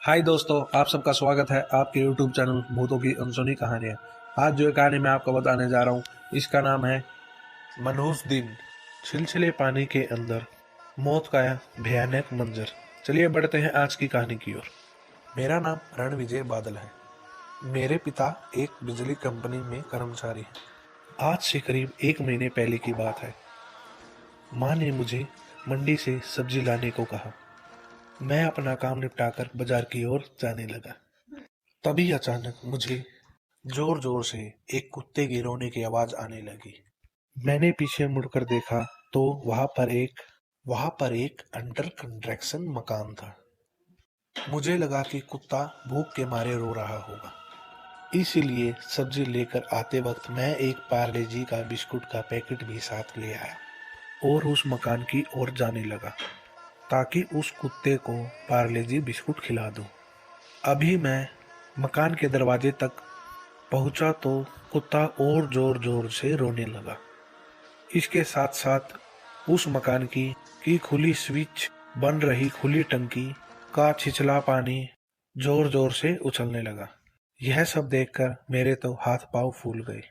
हाय दोस्तों, आप सबका स्वागत है आपके YouTube चैनल भूतों की अनसुनी कहानियाँ। आज जो कहानी मैं आपको बताने जा रहा हूँ इसका नाम है मनहूस दिन। छिलछिले पानी के अंदर मौत का भयानक मंजर। चलिए बढ़ते हैं आज की कहानी की ओर। मेरा नाम रणविजय बादल है। मेरे पिता एक बिजली कंपनी में कर्मचारी हैं। आज से करीब 1 महीने पहले की बात है। माँ ने मुझे मंडी से सब्जी लाने को कहा। मैं अपना काम निपटाकर बाजार की ओर जाने लगा। तभी अचानक मुझे जोर जोर से एक कुत्ते की रोने की आवाज आने लगी। मैंने पीछे मुड़कर देखा तो वहां पर एक अंडर कंस्ट्रक्शन मकान था। मुझे लगा कि कुत्ता भूख के मारे रो रहा होगा, इसीलिए सब्जी लेकर आते वक्त मैं एक पार्ले जी का बिस्कुट का पैकेट भी साथ ले आया और उस मकान की ओर जाने लगा ताकि उस कुत्ते को पार्ले जी बिस्कुट खिला दूं। अभी मैं मकान के दरवाजे तक पहुंचा तो कुत्ता और जोर जोर से रोने लगा। इसके साथ साथ उस मकान की खुली स्विच, बन रही खुली टंकी का छिछला पानी जोर जोर से उछलने लगा। यह सब देखकर मेरे तो हाथ पांव फूल गए।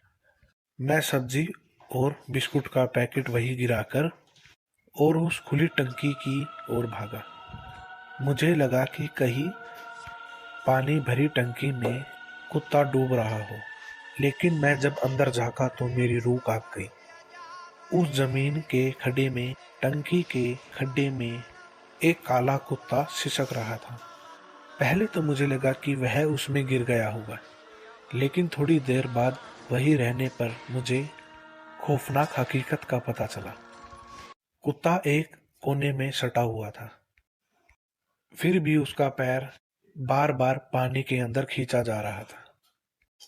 मैं सब्जी और बिस्कुट का पैकेट वहीं गिराकर और उस खुली टंकी की ओर भागा। मुझे लगा कि कहीं पानी भरी टंकी में कुत्ता डूब रहा हो, लेकिन मैं जब अंदर झांका तो मेरी रूह कांप गई। उस जमीन के खड्डे में, टंकी के खड्डे में एक काला कुत्ता सिसक रहा था। पहले तो मुझे लगा कि वह उसमें गिर गया होगा, लेकिन थोड़ी देर बाद वहीं रहने पर मुझे खौफनाक हकीकत का पता चला। कुत्ता एक कोने में सटा हुआ था, फिर भी उसका पैर बार बार पानी के अंदर खींचा जा रहा था।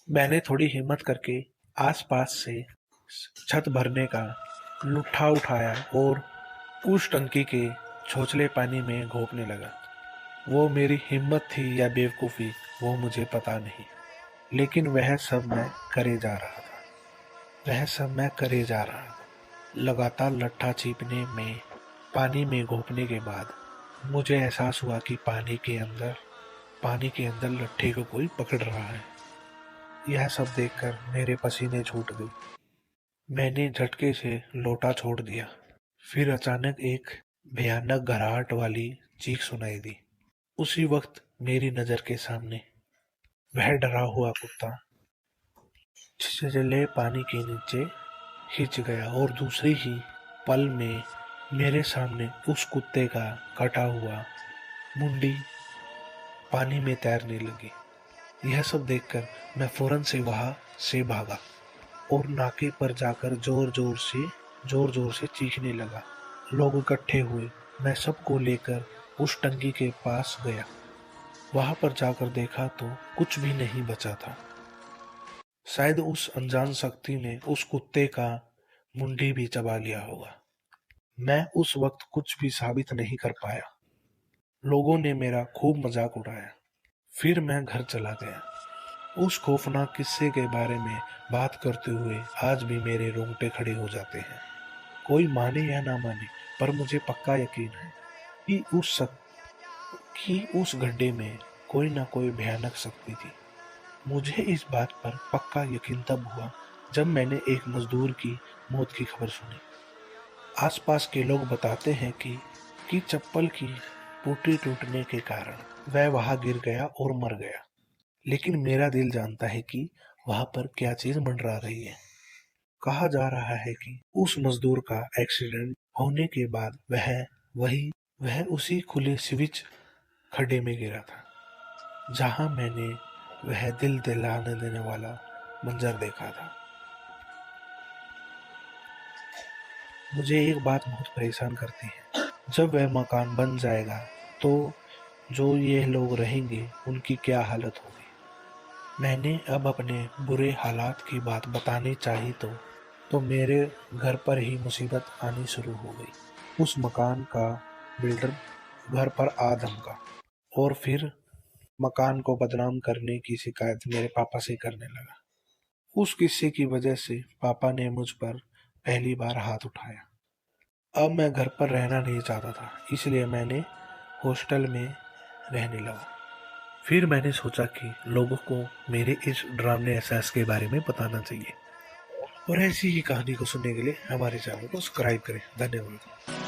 मैंने थोड़ी हिम्मत करके आसपास से छत भरने का लुट्ठा उठाया और उस टंकी के छोचले पानी में घोंपने लगा। वो मेरी हिम्मत थी या बेवकूफ़ी, वो मुझे पता नहीं, लेकिन वह सब मैं करे जा रहा था। लगातार लट्ठा चीपने में, पानी में घोंपने के बाद मुझे एहसास हुआ कि पानी के अंदर लट्ठे को कोई पकड़ रहा है। यह सब देखकर मेरे पसीने छूट गए। मैंने झटके से लोटा छोड़ दिया। फिर अचानक एक भयानक घरहाट वाली चीख सुनाई दी। उसी वक्त मेरी नजर के सामने वह डरा हुआ कुत्ता छिछले पानी के नीचे खिंच गया और दूसरी ही पल में मेरे सामने उस कुत्ते का कटा हुआ मुंडी पानी में तैरने लगी। यह सब देखकर मैं फौरन से वहां से भागा और नाके पर जाकर जोर जोर से चीखने लगा। लोग इकट्ठे हुए। मैं सबको लेकर उस टंकी के पास गया। वहां पर जाकर देखा तो कुछ भी नहीं बचा था। शायद उस अनजान शक्ति ने उस कुत्ते का मुंडी भी चबा लिया होगा। मैं उस वक्त कुछ भी साबित नहीं कर पाया। लोगों ने मेरा खूब मजाक उड़ाया। फिर मैं घर चला गया। उस खौफनाक किस्से के बारे में बात करते हुए आज भी मेरे रोंगटे खड़े हो जाते हैं। कोई माने या ना माने, पर मुझे पक्का यकीन है कि उस गड्ढे में कोई ना कोई भयानक शक्ति थी। मुझे इस बात पर पक्का यकीन तब हुआ जब मैंने एक मजदूर की मौत की खबर सुनी। आसपास के लोग बताते हैं कि चप्पल की पुटी टूटने के कारण वह वहां गिर गया और मर गया। लेकिन मेरा दिल जानता है कि वहां पर क्या चीज मंडरा रही है। कहा जा रहा है कि उस मजदूर का एक्सीडेंट होने के बाद वह उसी खुले स्विच खड्डे में गिरा था, जहां मैंने वह दिल दिलाने देने वाला मंजर देखा था। मुझे एक बात बहुत परेशान करती है। जब वह मकान बन जाएगा तो जो ये लोग रहेंगे उनकी क्या हालत होगी। मैंने अब अपने बुरे हालात की बात बतानी चाहिए तो मेरे घर पर ही मुसीबत आनी शुरू हो गई। उस मकान का बिल्डर घर पर आ धमका और फिर मकान को बदनाम करने की शिकायत मेरे पापा से करने लगा। उस किस्से की वजह से पापा ने मुझ पर पहली बार हाथ उठाया। अब मैं घर पर रहना नहीं चाहता था, इसलिए मैंने हॉस्टल में रहने लगा। फिर मैंने सोचा कि लोगों को मेरे इस डरावने एहसास के बारे में बताना चाहिए। और ऐसी ही कहानी को सुनने के लिए हमारे चैनल को सब्सक्राइब करें। धन्यवाद।